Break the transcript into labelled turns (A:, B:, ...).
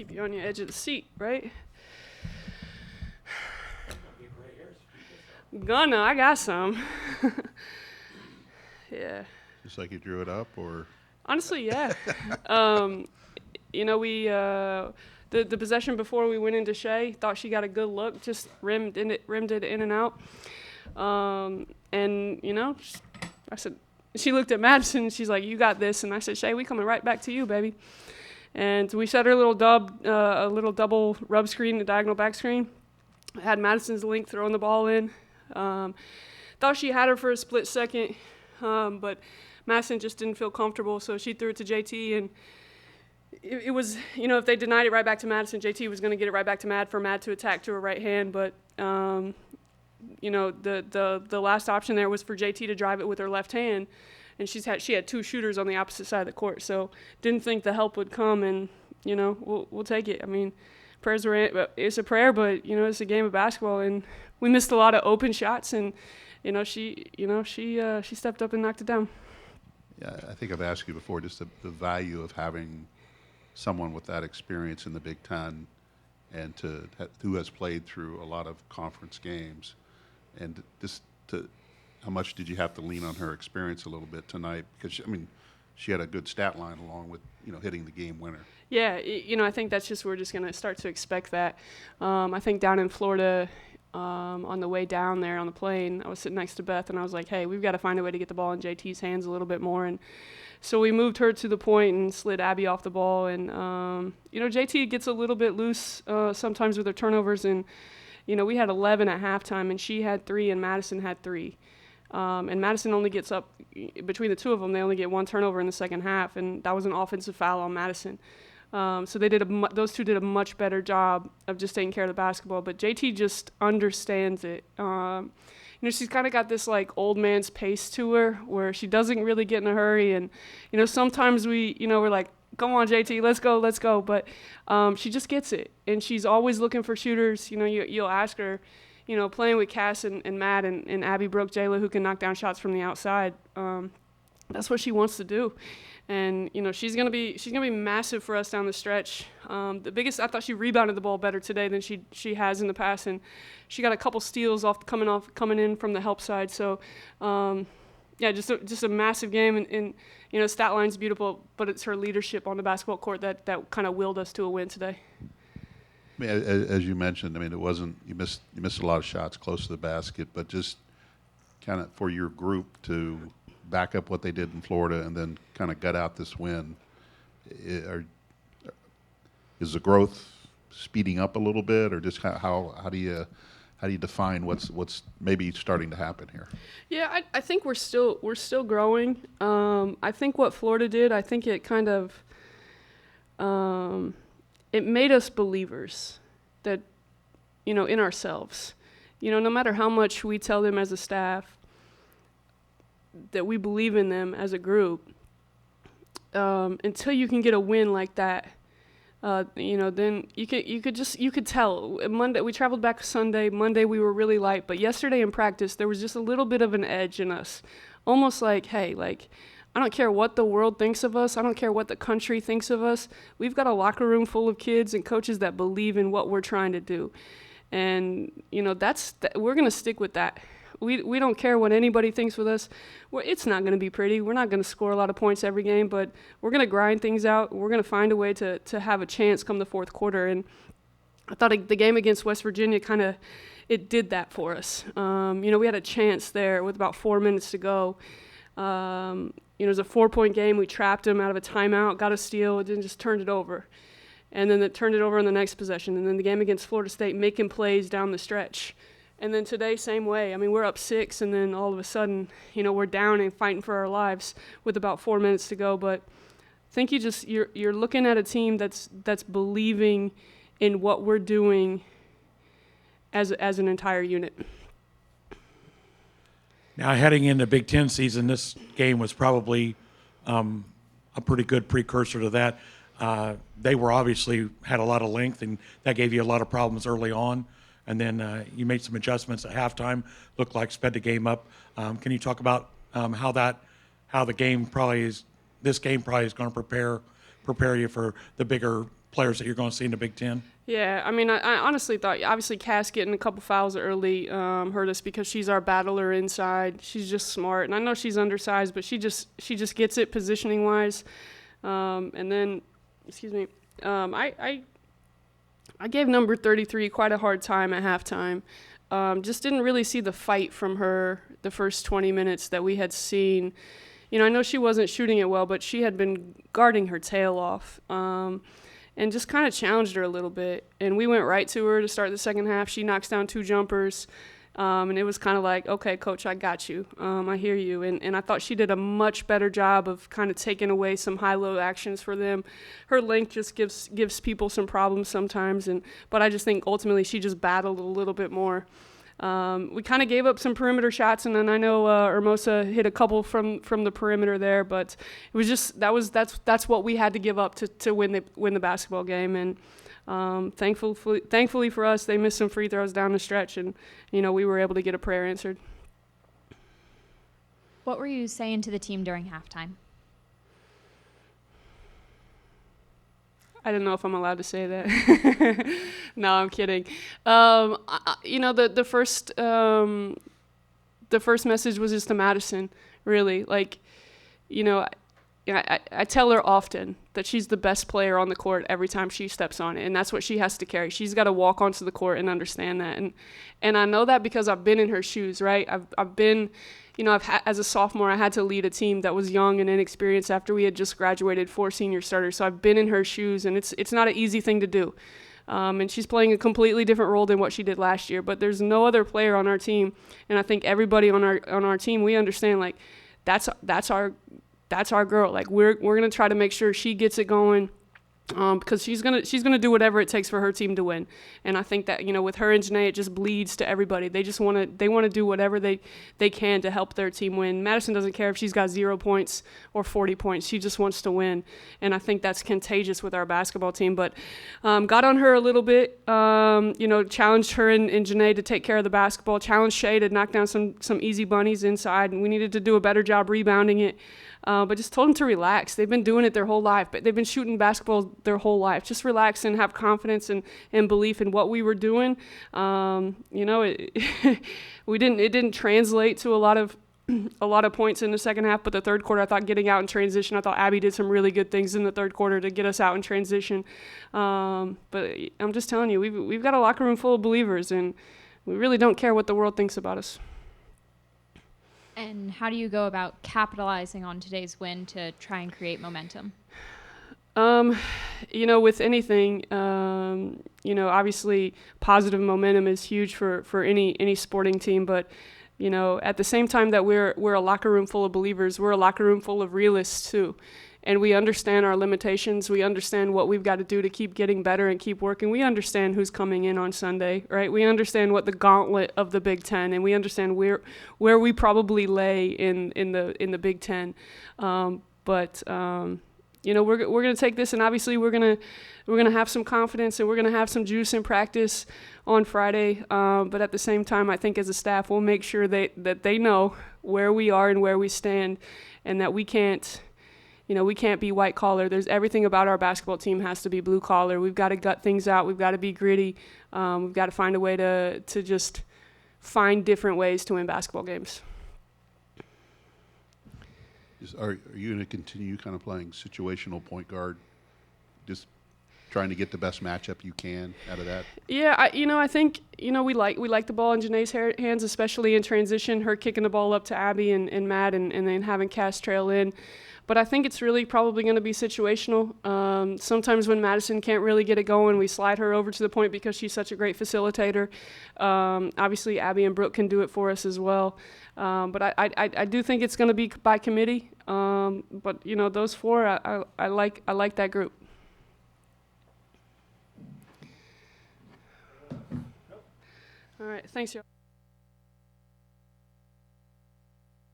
A: keep you on your edge of the seat, right? Gonna, I got some. Yeah.
B: Just like you drew it up, or?
A: Honestly, yeah. You know, we the possession before we went into Shea, thought she got a good look, just rimmed it in and out. And you know, I said, she looked at Madison and she's like, "You got this." And I said, "Shea, we coming right back to you, baby." And we set her a little double rub screen, a diagonal back screen. Had Madison's link throwing the ball in. Thought she had her for a split second, but Madison just didn't feel comfortable, so she threw it to JT, and it was, you know, if they denied it right back to Madison, JT was going to get it right back to Mad for Mad to attack to her right hand, but you know, the last option there was for JT to drive it with her left hand, and she had two shooters on the opposite side of the court, so didn't think the help would come, and you know, we'll take it. I mean, prayers were it's a prayer, but you know, it's a game of basketball, and we missed a lot of open shots, and you know, she stepped up and knocked it down.
B: Yeah, I think I've asked you before just the value of having someone with that experience in the Big Ten, and who has played through a lot of conference games, and just how much did you have to lean on her experience a little bit tonight? Because she had a good stat line along with, you know, hitting the game winner.
A: Yeah, you know, I think that's just, we're just going to start to expect that. I think down in Florida, on the way down there on the plane, I was sitting next to Beth, and I was like, hey, we've got to find a way to get the ball in JT's hands a little bit more. And so we moved her to the point and slid Abby off the ball. And, you know, JT gets a little bit loose sometimes with her turnovers. And, you know, we had 11 at halftime, and she had 3, and Madison had 3. And Madison only gets up, between the two of them, they only get 1 turnover in the second half, and that was an offensive foul on Madison. So those two did a much better job of just taking care of the basketball. But JT just understands it. You know, she's kind of got this like old man's pace to her, where she doesn't really get in a hurry. And you know, sometimes we're like, "Come on, JT, let's go." But she just gets it, and she's always looking for shooters. You know, you'll ask her, you know, playing with Cass and Matt and Abby Brooke, Jayla, who can knock down shots from the outside. That's what she wants to do. And you know, she's gonna be massive for us down the stretch. The biggest, I thought she rebounded the ball better today than she has in the past, and she got a couple steals coming in from the help side. So yeah, just a massive game, and you know, stat line's beautiful, but it's her leadership on the basketball court that kind of willed us to a win today.
B: I mean, as you mentioned, I mean, it wasn't, you missed a lot of shots close to the basket, but just kind of for your group to back up what they did in Florida and then kind of gut out this win, is the growth speeding up a little bit, or just how do you define what's maybe starting to happen here?
A: Yeah, I think we're still growing. I think what Florida did, I think it kind of it made us believers that, you know, in ourselves. You know, no matter how much we tell them as a staff that we believe in them as a group, until you can get a win like that, you know, then you could tell. Monday, we traveled back Sunday. Monday we were really light, but yesterday in practice there was just a little bit of an edge in us, almost like, hey, like, I don't care what the world thinks of us. I don't care what the country thinks of us. We've got a locker room full of kids and coaches that believe in what we're trying to do, and you know, we're gonna stick with that. We don't care what anybody thinks with us. It's not going to be pretty. We're not going to score a lot of points every game, but we're going to grind things out. We're going to find a way to have a chance come the fourth quarter. And I thought the game against West Virginia it did that for us. You know, we had a chance there with about 4 minutes to go. You know, it was a 4-point game. We trapped them out of a timeout, got a steal, and then just turned it over. And then it turned it over on the next possession. And then the game against Florida State, making plays down the stretch. And then today, same way. I mean, we're up 6, and then all of a sudden, you know, we're down and fighting for our lives with about 4 minutes to go. But I think you're looking at a team that's believing in what we're doing as an entire unit.
C: Now, heading into Big Ten season, this game was probably a pretty good precursor to that. They were obviously had a lot of length, and that gave you a lot of problems early on. And then you made some adjustments at halftime. Looked like sped the game up. Can you talk about how this game probably is going to prepare you for the bigger players that you're going to see in the Big Ten?
A: Yeah, I mean, I honestly thought, obviously, Cass getting a couple fouls early hurt us because she's our battler inside. She's just smart, and I know she's undersized, but she just gets it positioning wise. And then, excuse me, I gave number 33 quite a hard time at halftime. Just didn't really see the fight from her the first 20 minutes that we had seen. You know, I know she wasn't shooting it well, but she had been guarding her tail off. And just kind of challenged her a little bit. And we went right to her to start the second half. She knocks down 2 jumpers. And it was kind of like, okay, Coach, I got you. I hear you. And I thought she did a much better job of kind of taking away some high-low actions for them. Her length just gives people some problems sometimes. But I just think ultimately she just battled a little bit more. We kind of gave up some perimeter shots, and then I know Hermosa hit a couple from the perimeter there, but it was just that's what we had to give up to win the basketball game. And thankfully for us, they missed some free throws down the stretch, and we were able to get a prayer answered.
D: What were you saying to the team during halftime?
A: I don't know if I'm allowed to say that. No, I'm kidding. The first message was just to Madison, really. Like, I tell her often that she's the best player on the court every time she steps on it, and that's what she has to carry. She's got to walk onto the court and understand that. And I know that because I've been in her shoes, right? I've been, as a sophomore, I had to lead a team that was young and inexperienced after we had just graduated 4 senior starters. So I've been in her shoes, and it's not an easy thing to do. And she's playing a completely different role than what she did last year. But there's no other player on our team, and I think everybody on our team, we understand, like, that's our girl. Like, we're gonna try to make sure she gets it going. Because she's gonna do whatever it takes for her team to win, and I think that with her and Janae, it just bleeds to everybody. They just want to do whatever they can to help their team win. Madison doesn't care if she's got 0 points or 40 points. She just wants to win, and I think that's contagious with our basketball team. But got on her a little bit, challenged her and Janae to take care of the basketball. Challenged Shay to knock down some easy bunnies inside, and we needed to do a better job rebounding it. But just told them to relax. They've been doing it their whole life, but they've been shooting basketball their whole life. Just relax and have confidence and belief in what we were doing. It didn't translate to a lot of points in the second half, but the third quarter, I thought getting out in transition, I thought Abby did some really good things in the third quarter to get us out in transition. But I'm just telling you, we've got a locker room full of believers, and we really don't care what the world thinks about us.
D: And how do you go about capitalizing on today's win to try and create momentum?
A: With anything, obviously positive momentum is huge for any sporting team, but at the same time that we're a locker room full of believers, we're a locker room full of realists too. And we understand our limitations. We understand what we've got to do to keep getting better and keep working. We understand who's coming in on Sunday, right? We understand what the gauntlet of the Big Ten, and we understand where we probably lay in the Big Ten. We're going to take this, and obviously we're going to have some confidence, and we're going to have some juice in practice on Friday. But at the same time, I think as a staff, we'll make sure that they know where we are and where we stand, and that we can't be white collar. There's everything about our basketball team has to be blue collar. We've got to gut things out. We've got to be gritty. We've got to find a way to just find different ways to win basketball games.
B: Are you going to continue kind of playing situational point guard, just trying to get the best matchup you can out of that?
A: Yeah, I think we like the ball in Janae's hands, especially in transition. Her kicking the ball up to Abby and Matt, and then having Cass trail in. But I think it's really probably going to be situational. Sometimes when Madison can't really get it going, we slide her over to the point because she's such a great facilitator. Obviously, Abby and Brooke can do it for us as well. But I do think it's going to be by committee. But those 4, I like that group. All right, thanks, y'all.